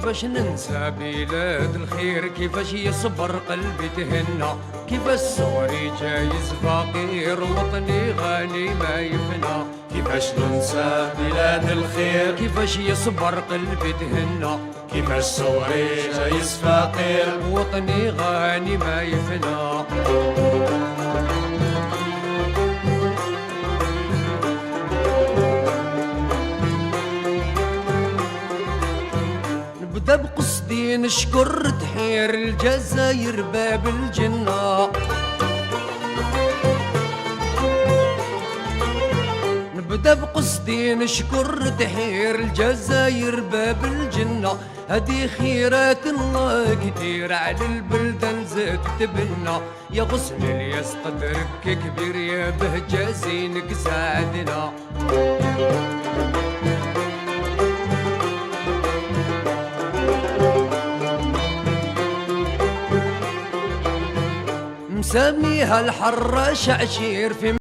كيفاش ننسى بلاد الخير، كيفاش يصبر قلبي تهنى، كيفاش صغري جايز فقير وطني غالي ما يفنى. كيفاش ننسى بلاد الخير، كيفاش يصبر قلبي تهنى، كيفاش صغري جايز فقير وطني غالي ما يفنى. نبدا بقصدي نشكر تحير الجزاير باب الجنة، نبدا بقصدي نشكر تحير الجزاير باب الجنة. هدي خيرات الله كتير على البلدان زاد تبنى، يا غصن الياس قدرك كبير يا بهجة زينك ساعدنا. مسميها الحراش عشير في